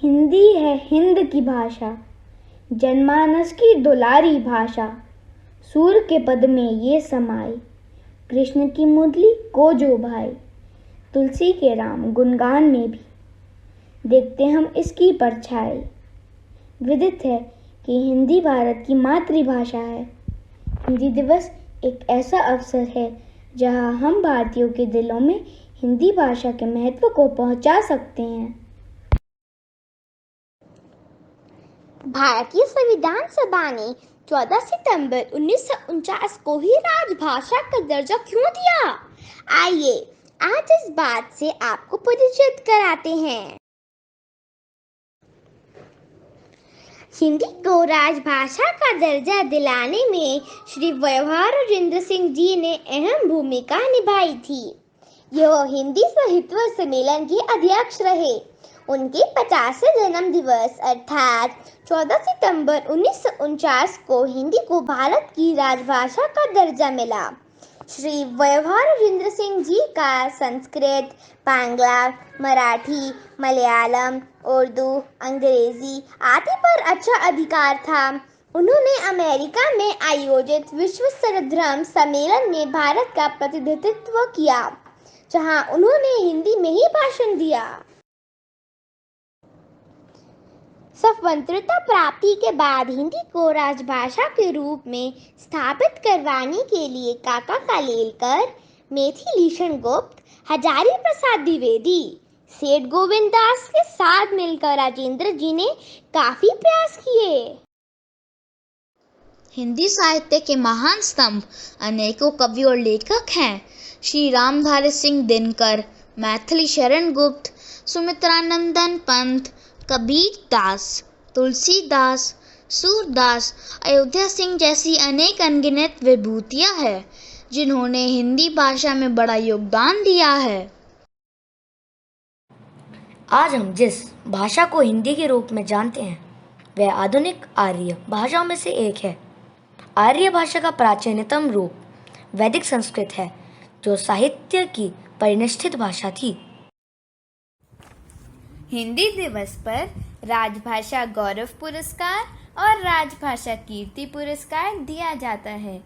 हिंदी है हिंद की भाषा, जनमानस की दुलारी भाषा। सूर के पद में ये समाई, कृष्ण की मुरली को जो भाई। तुलसी के राम गुणगान में भी देखते हम इसकी परछाई। विदित है कि हिंदी भारत की मातृभाषा है। हिंदी दिवस एक ऐसा अवसर है जहां हम भारतीयों के दिलों में हिंदी भाषा के महत्व को पहुंचा सकते हैं। भारतीय संविधान सभा ने 14 सितंबर 1949 को ही राजभाषा का दर्जा क्यों दिया? आइए आज इस बात से आपको परिचित कराते हैं। हिंदी को राजभाषा का दर्जा दिलाने में श्री वयोहार राजेंद्र सिंह जी ने अहम भूमिका निभाई थी। यह हिंदी साहित्य सम्मेलन के अध्यक्ष रहे। उनके 50वें जन्म दिवस अर्थात 14 सितंबर 1949 को हिंदी को भारत की राजभाषा का दर्जा मिला। श्री वयोहार राजेंद्र सिंह जी का संस्कृत, बांग्ला, मराठी, मलयालम, उर्दू, अंग्रेजी आदि पर अच्छा अधिकार था। उन्होंने अमेरिका में आयोजित विश्व सर्वधर्म सम्मेलन में भारत का प्रतिनिधित्व किया, जहां उन्होंने हिंदी में ही भाषण दिया। स्वतंत्रता प्राप्ति के बाद हिंदी को राजभाषा के रूप में स्थापित करवाने के लिए काका कालेलकर, मेथिलीशरण गुप्त, हजारी प्रसाद द्विवेदी, सेठ गोविंद दास के साथ मिलकर राजेंद्र जी ने काफी प्रयास किए। हिंदी साहित्य के महान स्तंभ अनेकों कवि और लेखक हैं। श्री रामधारी सिंह दिनकर, मैथिलीशरण गुप्त, सुमित्रानंदन पंत, कबीर दास, तुलसीदास, सूरदास, अयोध्या सिंह जैसी अनेक अनगिनत विभूतियां हैं जिन्होंने हिंदी भाषा में बड़ा योगदान दिया है। आज हम जिस भाषा को हिंदी के रूप में जानते हैं वह आधुनिक आर्य भाषाओं में से एक है। आर्य भाषा का प्राचीनतम रूप वैदिक संस्कृत है, जो साहित्य की परिनिष्ठित भाषा थी। हिंदी दिवस पर राजभाषा गौरव पुरस्कार और राजभाषा कीर्ति पुरस्कार दिया जाता है।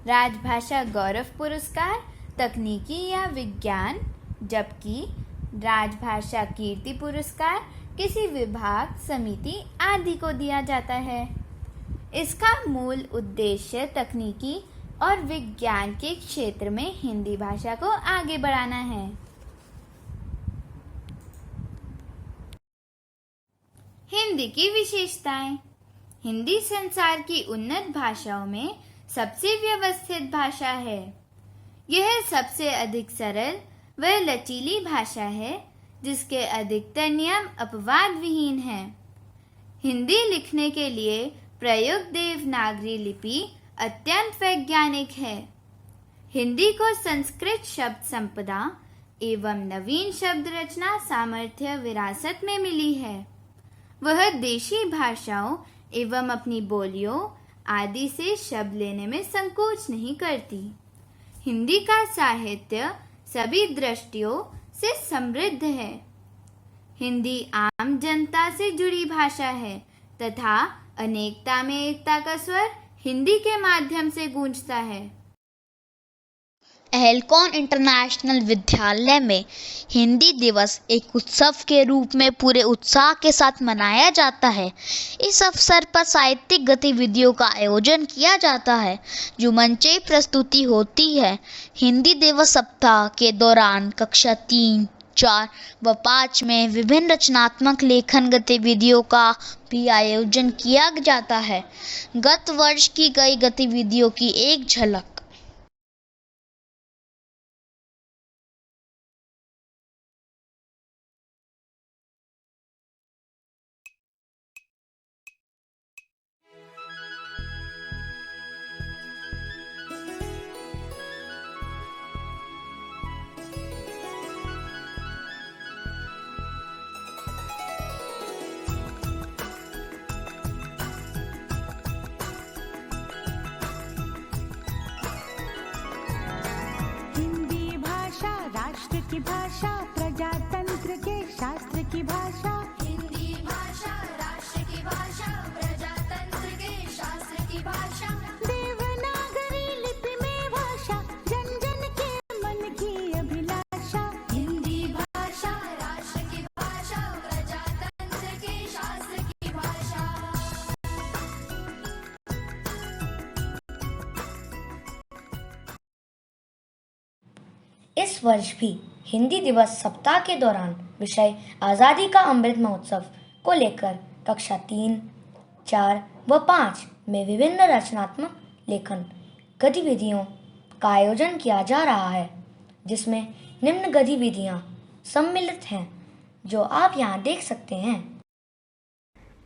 राजभाषा गौरव पुरस्कार तकनीकी या विज्ञान, जबकि राजभाषा कीर्ति पुरस्कार किसी विभाग, समिति आदि को दिया जाता है। इसका मूल उद्देश्य तकनीकी और विज्ञान के क्षेत्र में हिंदी भाषा को आगे बढ़ाना है। हिंदी की विशेषताएं। हिंदी संसार की उन्नत भाषाओं में सबसे व्यवस्थित भाषा है। यह सबसे अधिक सरल व लचीली भाषा है, जिसके अधिकतर नियम अपवाद विहीन हैं। हिंदी लिखने के लिए प्रयुक्त देवनागरी लिपि अत्यंत वैज्ञानिक है। हिंदी को संस्कृत शब्द संपदा एवं नवीन शब्द रचना सामर्थ्य विरासत में मिली है। वह देशी भाषाओं एवं अपनी बोलियों आदि से शब्द लेने में संकोच नहीं करती। हिंदी का साहित्य सभी दृष्टियों से समृद्ध है। हिंदी आम जनता से जुड़ी भाषा है तथा अनेकता में एकता का स्वर हिंदी के माध्यम से गूंजता है। एल्कोन इंटरनेशनल विद्यालय में हिंदी दिवस एक उत्सव के रूप में पूरे उत्साह के साथ मनाया जाता है। इस अवसर पर साहित्यिक गतिविधियों का आयोजन किया जाता है, जो मंचयी प्रस्तुति होती है। हिंदी दिवस सप्ताह के दौरान कक्षा 3, 4 व 5 में विभिन्न रचनात्मक लेखन गतिविधियों का भी आयोजन किया जाता है। गत वर्ष की गई गतिविधियों की एक झलक। राष्ट्र की भाषा, प्रजातंत्र के शास्त्र की भाषा। हिंदी इस वर्ष भी हिंदी दिवस सप्ताह के दौरान विषय आज़ादी का अमृत महोत्सव को लेकर कक्षा 3, 4 व 5 में विभिन्न रचनात्मक लेखन गतिविधियों का आयोजन किया जा रहा है, जिसमें निम्न गतिविधियां सम्मिलित हैं जो आप यहाँ देख सकते हैं।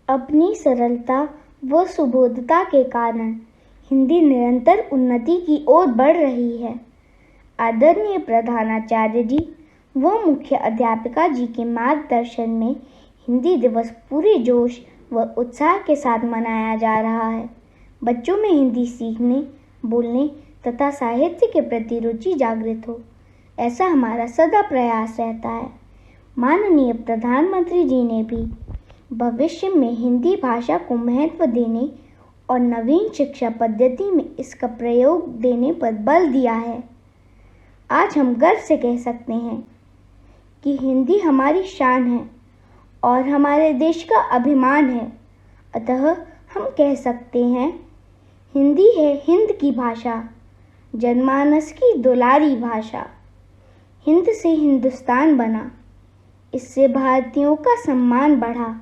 अपनी सरलता व सुबोधता के कारण हिंदी निरंतर उन्नति की ओर बढ़ रही है। आदरणीय प्रधानाचार्य जी व मुख्य अध्यापिका जी के मार्गदर्शन में हिंदी दिवस पूरे जोश व उत्साह के साथ मनाया जा रहा है। बच्चों में हिंदी सीखने, बोलने तथा साहित्य के प्रति रुचि जागृत हो, ऐसा हमारा सदा प्रयास रहता है। माननीय प्रधानमंत्री जी ने भी भविष्य में हिंदी भाषा को महत्व देने और नवीन शिक्षा पद्धति में इसका प्रयोग देने पर बल दिया है। आज हम गर्व से कह सकते हैं कि हिंदी हमारी शान है और हमारे देश का अभिमान है। अतः हम कह सकते हैं, हिंदी है हिंद की भाषा, जनमानस की दुलारी भाषा। हिंद से हिंदुस्तान बना, इससे भारतीयों का सम्मान बढ़ा।